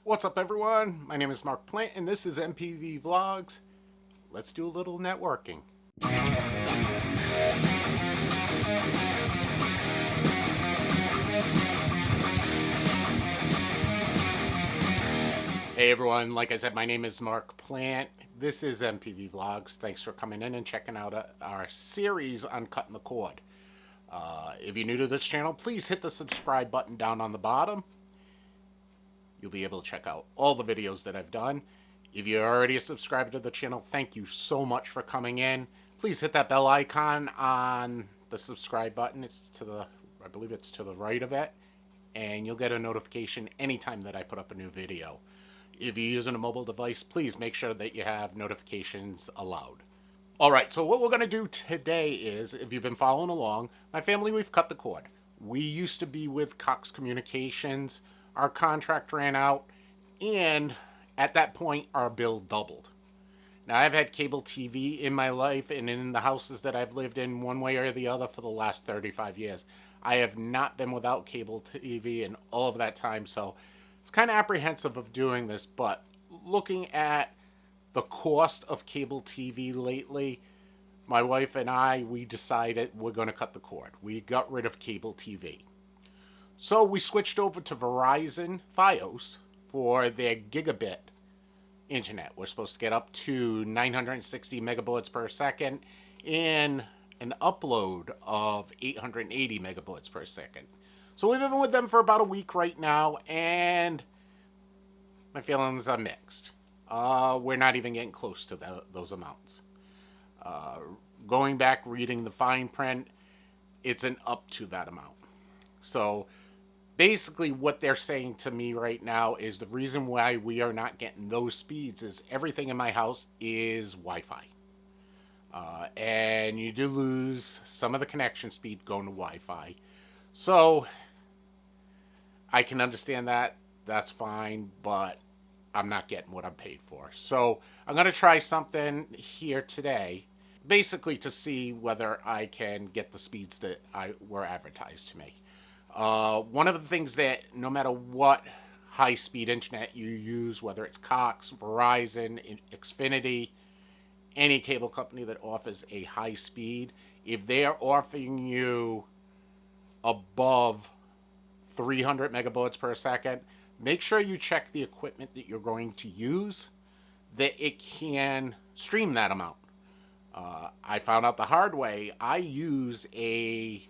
What's up, everyone? My name is MarkPlante, and this is MPV Vlogs. Let's do a little networking. Hey, everyone. Like I said, my name is MarkPlante. This is MPV Vlogs. Thanks for coming in and checking out our series on cutting the cord. If you're new to this channel, please hit the subscribe button down on the bottom. You'll be able to check out all the videos that I've done. If you're already a subscriber to the channel, thank you so much for coming in. Please hit that bell icon on the subscribe button. I believe it's to the right of it, and you'll get a notification anytime that I put up a new video. If you're using a mobile device, please make sure that you have notifications allowed. All right, so what we're going to do today is, if you've been following along, my family, we've cut the cord. We used to be with Cox Communications. Our contract ran out, and at that point, our bill doubled. Now, I've had cable TV in my life and in the houses that I've lived in one way or the other for the last 35 years. I have not been without cable TV in all of that time, so it's kind of apprehensive of doing this, but looking at the cost of cable TV lately, my wife and we decided we're going to cut the cord. We got rid of cable TV. So we switched over to Verizon Fios for their Gigabit Internet. We're supposed to get up to 960 megabytes per second and an upload of 880 megabytes per second. So we've been with them for about a week right now, and my feelings are mixed. We're not even getting close to those amounts. Going back, reading the fine print, it's an up to that amount. So basically what they're saying to me right now is the reason why we are not getting those speeds is everything in my house is Wi-Fi. And you do lose some of the connection speed going to Wi-Fi. So I can understand that. That's fine, but I'm not getting what I'm paid for. So I'm going to try something here today, basically to see whether I can get the speeds that were advertised to me. One of the things that no matter what high-speed internet you use, whether it's Cox, Verizon, Xfinity, any cable company that offers a high speed, if they are offering you above 300 megabytes per second, make sure you check the equipment that you're going to use, that it can stream that amount. I found out the hard way. I use a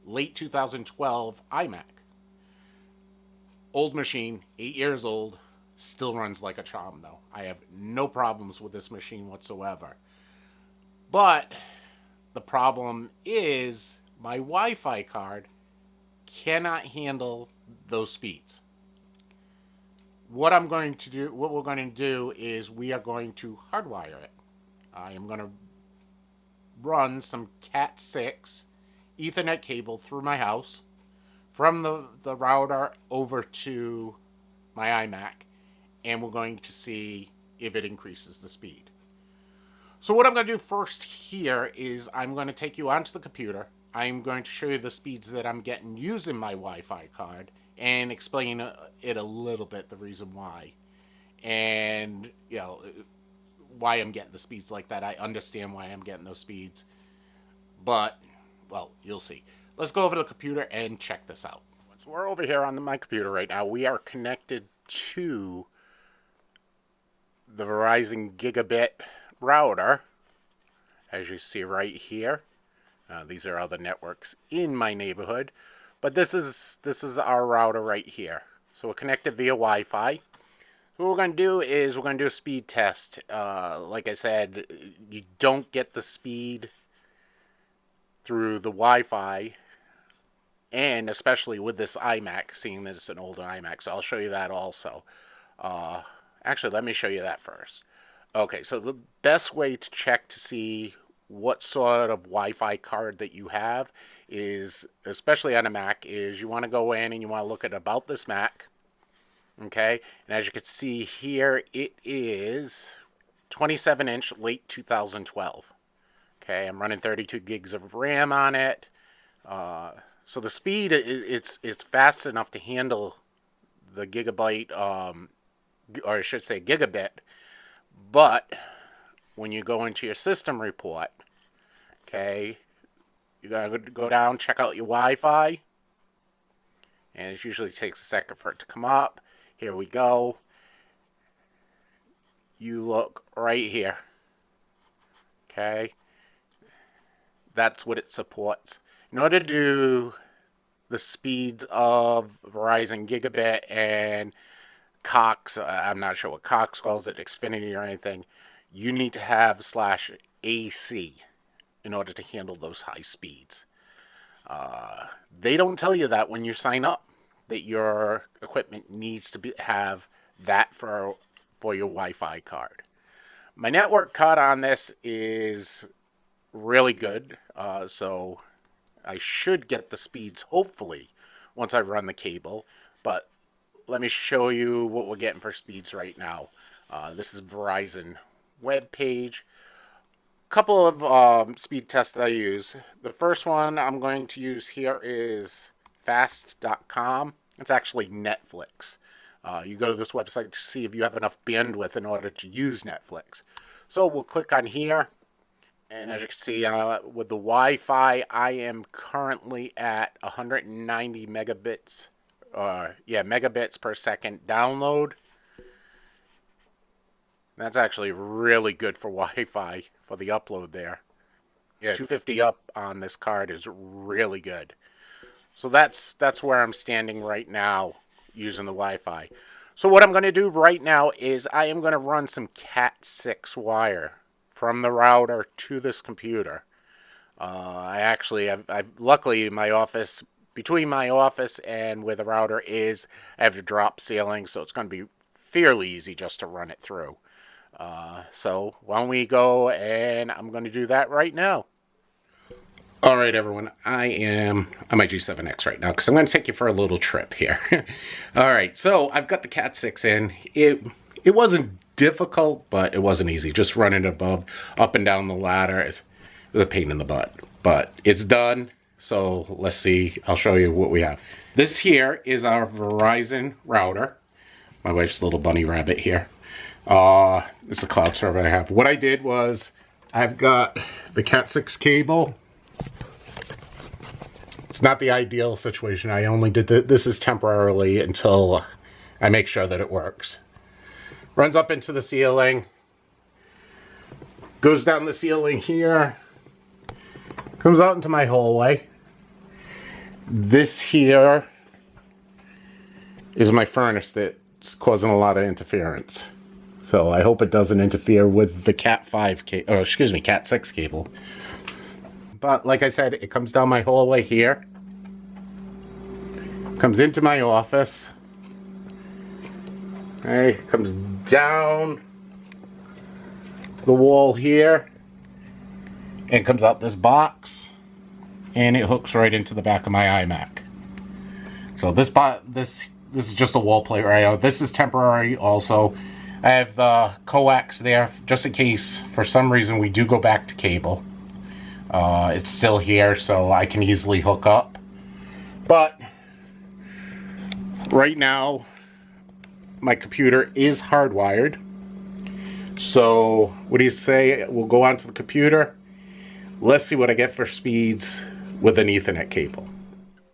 late 2012 iMac. Old machine, 8 years old, still runs like a charm though. I have no problems with this machine whatsoever. But the problem is my Wi-Fi card cannot handle those speeds. What we're going to do is we are going to hardwire it. I am going to run some Cat 6 Ethernet cable through my house from the router over to my iMac, and we're going to see if it increases the speed. So what I'm going to do first here is I'm going to take you onto the computer. I'm going to show you the speeds that I'm getting using my Wi-Fi card and explain it a little bit, the reason why. And, why I'm getting the speeds like that. I understand why I'm getting those speeds. But, well, you'll see. Let's go over to the computer and check this out. So we're over here on my computer right now. We are connected to the Verizon Gigabit router, as you see right here. These are other networks in my neighborhood, but this is our router right here. So we're connected via Wi-Fi. What we're going to do is we're going to do a speed test. Like I said, you don't get the speed through the Wi-Fi, and especially with this iMac, seeing this is an older iMac, so I'll show you that also. Actually, let me show you that first. Okay, so the best way to check to see what sort of Wi-Fi card that you have is, especially on a Mac, is you want to go in and you want to look at About This Mac. Okay, and as you can see here, it is 27-inch late 2012. Okay, I'm running 32 gigs of RAM on it. So the speed, it's fast enough to handle the gigabyte or I should say gigabit. But when you go into your system report, okay, you gotta go down, check out your Wi-Fi, and it usually takes a second for it to come up. Here we go. You look right here. Okay, that's what it supports. In order to do the speeds of Verizon Gigabit and Cox, I'm not sure what Cox calls it, Xfinity or anything, you need to have /AC in order to handle those high speeds. They don't tell you that when you sign up, that your equipment needs to have that for your Wi-Fi card. My network card on this is really good, so I should get the speeds hopefully once I run the cable. But let me show you what we're getting for speeds right now. This is Verizon web page. Couple of speed tests that I use. The first one I'm going to use here is fast.com. It's actually Netflix. You go to this website to see if you have enough bandwidth in order to use Netflix. So we'll click on here, and as you can see, with the Wi-Fi, I am currently at 190 megabits, megabits per second download. That's actually really good for Wi-Fi for the upload there. Yeah, 250 up on this card is really good. So that's where I'm standing right now using the Wi-Fi. So what I'm going to do right now is I am going to run some Cat6 wire from the router to this computer. Luckily in my office, between my office and where the router is, I have a drop ceiling, so it's going to be fairly easy just to run it through. So why don't we go, and I'm going to do that right now. All right, everyone, I'm on my G7X right now because I'm going to take you for a little trip here. All right, so I've got the Cat6 in. It wasn't difficult, but it wasn't easy. Just running up and down the ladder. It was a pain in the butt, but it's done. So let's see. I'll show you what we have. This here is our Verizon router. My wife's little bunny rabbit here. This is a cloud server I have. What I did was I've got the Cat6 cable. It's not the ideal situation. I only did this is temporarily until I make sure that it works. Runs up into the ceiling, goes down the ceiling here, comes out into my hallway. This here is my furnace that's causing a lot of interference. So I hope it doesn't interfere with the Cat6 cable. But like I said, it comes down my hallway here, comes into my office, okay, comes down the wall here, and comes out this box, and it hooks right into the back of my iMac. So this is just a wall plate right now. This is temporary also. I have the coax there just in case for some reason we do go back to cable. It's still here, so I can easily hook up. But right now, my computer is hardwired. So what do you say? We'll go onto the computer. Let's see what I get for speeds with an Ethernet cable.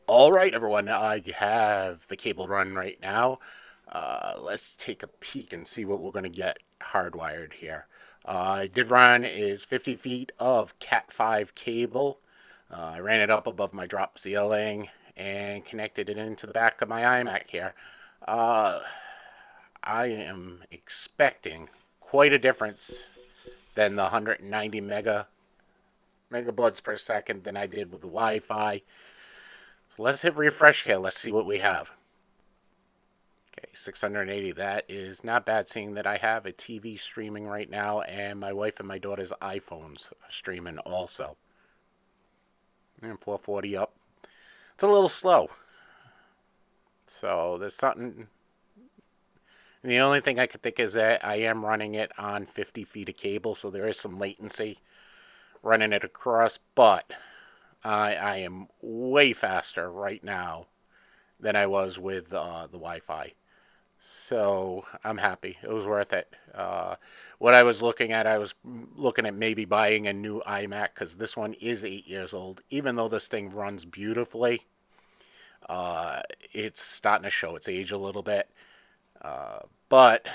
All right, everyone. I have the cable run right now. Let's take a peek and see what we're going to get hardwired here. I did run is 50 feet of Cat5 cable. I ran it up above my drop ceiling and connected it into the back of my iMac here. I am expecting quite a difference than the 190 megabytes per second than I did with the Wi-Fi. So let's hit refresh here. Let's see what we have. Okay, 680. That is not bad, seeing that I have a TV streaming right now, and my wife and my daughter's iPhones are streaming also. And 440 up. It's a little slow. So there's something. The only thing I could think is that I am running it on 50 feet of cable, so there is some latency running it across, but I am way faster right now than I was with the Wi-Fi. So I'm happy. It was worth it. What I was looking at, I was looking at maybe buying a new iMac because this one is 8 years old. Even though this thing runs beautifully, uh, it's starting to show its age a little bit. But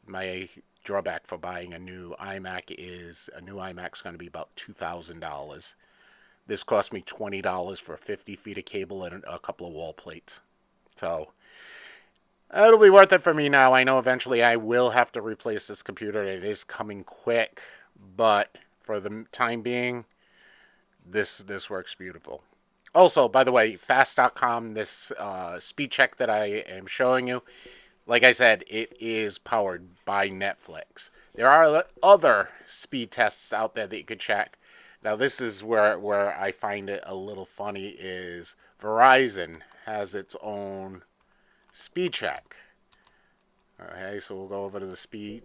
my drawback for buying a new iMac is a new iMac's going to be about $2,000. This cost me $20 for 50 feet of cable and a couple of wall plates. So it'll be worth it for me now. I know eventually I will have to replace this computer. It is coming quick, but for the time being, this works beautiful. Also, by the way, fast.com, this speed check that I am showing you, like I said, it is powered by Netflix. There are other speed tests out there that you could check. Now, this is where I find it a little funny is Verizon has its own speed check. Okay, so we'll go over to the speed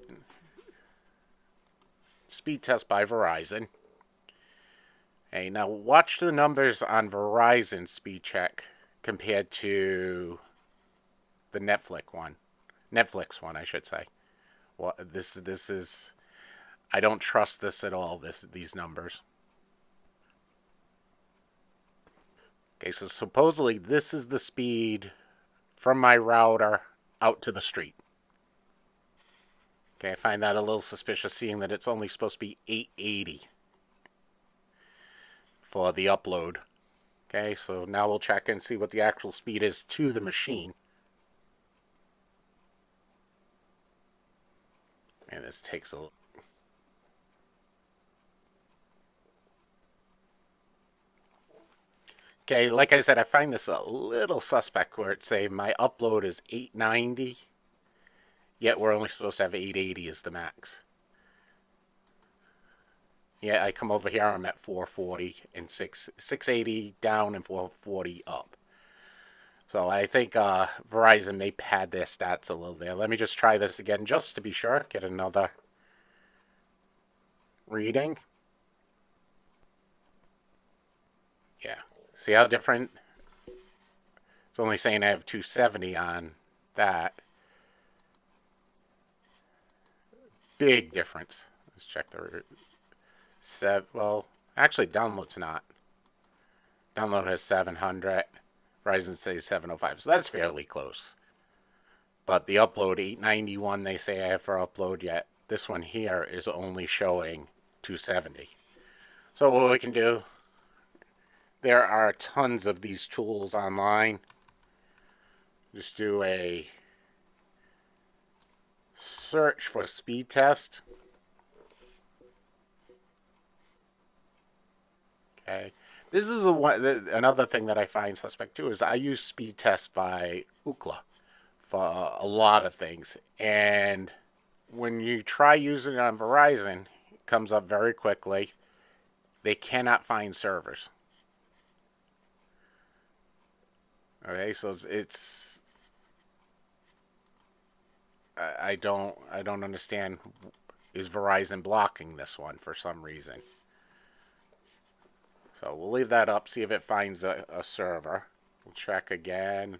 test by Verizon. Hey, now watch the numbers on Verizon speed check compared to the Netflix one, I should say. Well, this is I don't trust this at all. These numbers. Okay, so supposedly this is the speed from my router out to the street. Okay, I find that a little suspicious, seeing that it's only supposed to be 880 for the upload. Okay, so now we'll check and see what the actual speed is to the machine. And this takes a... Okay, like I said, I find this a little suspect where it's saying my upload is 890, yet we're only supposed to have 880 as the max. Yeah, I come over here, I'm at 440 and 680 down and 440 up. So I think Verizon may pad their stats a little there. Let me just try this again just to be sure. Get another reading. Yeah. See how different? It's only saying I have 270 on that. Big difference. Let's check the... Well, actually, download's not. Download has 700. Verizon says 705. So that's fairly close. But the upload, 891, they say I have for upload, yet this one here is only showing 270. So what we can do, there are tons of these tools online. Just do a search for speed test. Okay. This is another thing that I find suspect too is I use speed test by Ookla for a lot of things. And when you try using it on Verizon, it comes up very quickly. They cannot find servers. Okay, so it's I don't understand. Is Verizon blocking this one for some reason? So we'll leave that up, see if it finds a server. We'll check again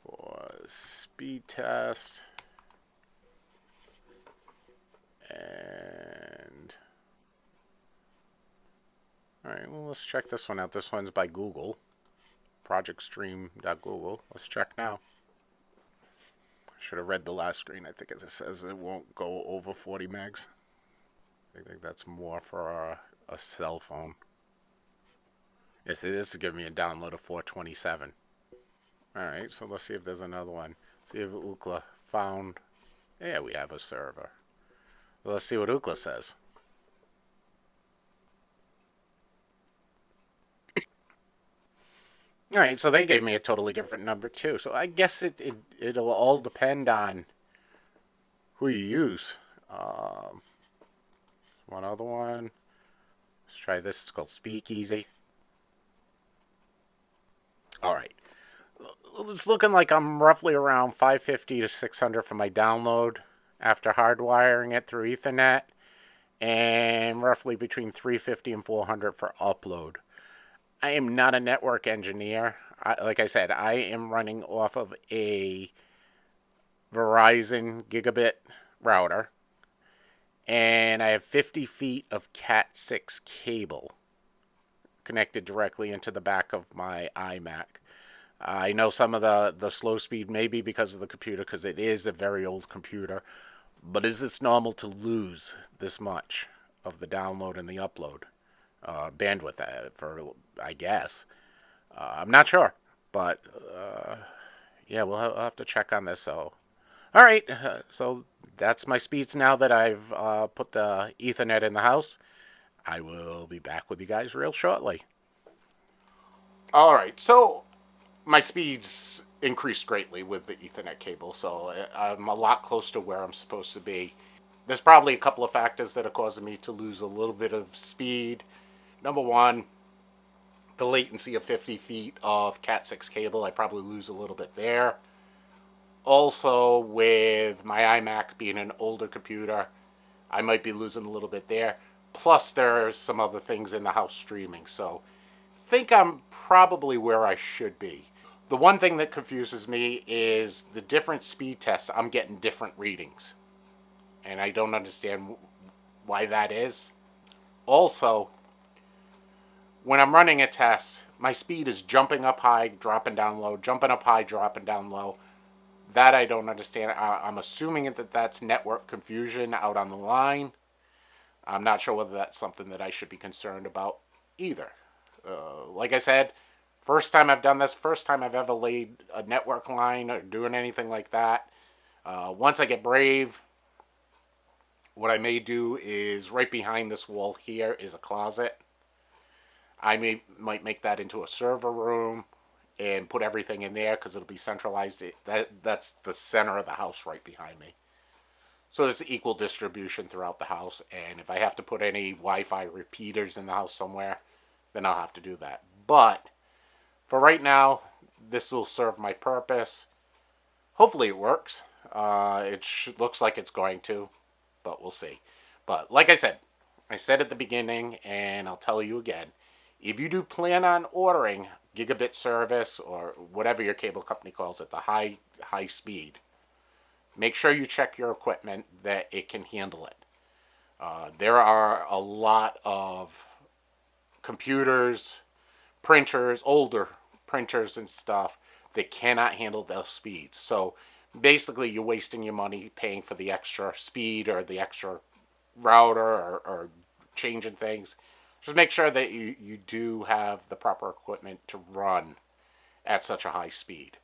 for speed test. And alright, well, let's check this one out. This one's by Google. Projectstream.google. Let's check now. I should have read the last screen. I think it says it won't go over 40 megs. I think that's more for a cell phone. Yes, this is giving me a download of 427. Alright, so let's see if there's another one. See if Ookla found... Yeah, we have a server. Well, let's see what Ookla says. Alright, so they gave me a totally different number too. So I guess it'll all depend on who you use. One other one. Let's try this. It's called Speakeasy. Alright. It's looking like I'm roughly around 550 to 600 for my download after hardwiring it through Ethernet, and roughly between 350 and 400 for upload. I am not a network engineer. like I said, I am running off of a Verizon Gigabit router, and I have 50 feet of Cat 6 cable connected directly into the back of my iMac. I know some of the slow speed may be because of the computer, because it is a very old computer, but is this normal to lose this much of the download and the upload bandwidth for, I guess? I'm not sure, but yeah, we'll have to check on this. So, all right, so that's my speeds now that I've put the Ethernet in the house. I will be back with you guys real shortly. All right, so my speeds increased greatly with the Ethernet cable, so I'm a lot closer to where I'm supposed to be. There's probably a couple of factors that are causing me to lose a little bit of speed. Number one, the latency of 50 feet of Cat 6 cable, I probably lose a little bit there. Also, with my iMac being an older computer, I might be losing a little bit there. Plus, there's some other things in the house streaming, so I think I'm probably where I should be. The one thing that confuses me is the different speed tests, I'm getting different readings. And I don't understand why that is. Also, when I'm running a test, my speed is jumping up high, dropping down low, jumping up high, dropping down low. That I don't understand. I'm assuming that that's network confusion out on the line. I'm not sure whether that's something that I should be concerned about either. Like I said, first time I've done this, first time I've ever laid a network line or doing anything like that. Once I get brave, what I may do is right behind this wall here is a closet. I might make that into a server room and put everything in there because it'll be centralized. That's the center of the house right behind me. So there's equal distribution throughout the house, and if I have to put any Wi-Fi repeaters in the house somewhere, then I'll have to do that. But for right now, this will serve my purpose. Hopefully it works. It looks like it's going to, but we'll see. But like I said at the beginning, and I'll tell you again, if you do plan on ordering gigabit service or whatever your cable company calls it, the high speed, make sure you check your equipment that it can handle it. There are a lot of computers, printers, older printers and stuff that cannot handle those speeds. So basically you're wasting your money paying for the extra speed or the extra router or changing things. Just make sure that you do have the proper equipment to run at such a high speed.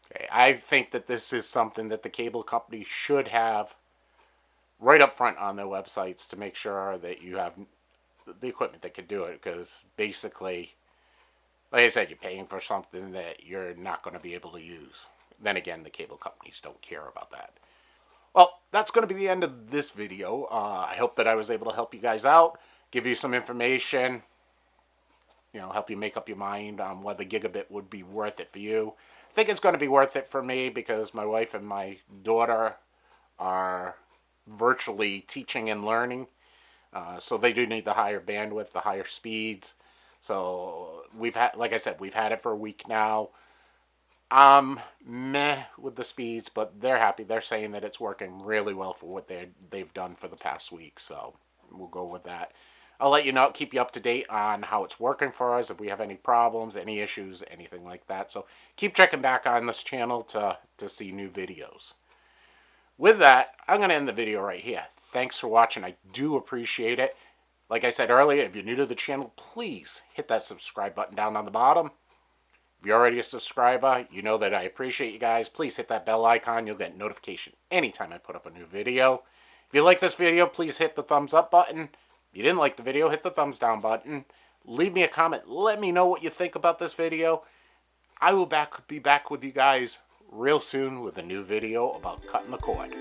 Okay, I think that this is something that the cable company should have right up front on their websites to make sure that you have the equipment that can do it, because basically, like I said, you're paying for something that you're not going to be able to use. Then again, the cable companies don't care about that. Well, that's going to be the end of this video. I hope that I was able to help you guys out, give you some information, help you make up your mind on whether gigabit would be worth it for you. I think it's going to be worth it for me because my wife and my daughter are virtually teaching and learning. So they do need the higher bandwidth, the higher speeds. So like I said, we've had it for a week now. I'm meh with the speeds, but they're happy. They're saying that it's working really well for what they've done for the past week. So we'll go with that. I'll let you know, keep you up to date on how it's working for us, if we have any problems, any issues, anything like that. So keep checking back on this channel to see new videos. With that, I'm going to end the video right here. Thanks for watching. I do appreciate it. Like I said earlier, if you're new to the channel, please hit that subscribe button down on the bottom. If you're already a subscriber, you know that I appreciate you guys. Please hit that bell icon. You'll get notification anytime I put up a new video. If you like this video, please hit the thumbs up button. If you didn't like the video, hit the thumbs down button. Leave me a comment. Let me know what you think about this video. I will be back with you guys real soon with a new video about cutting the cord.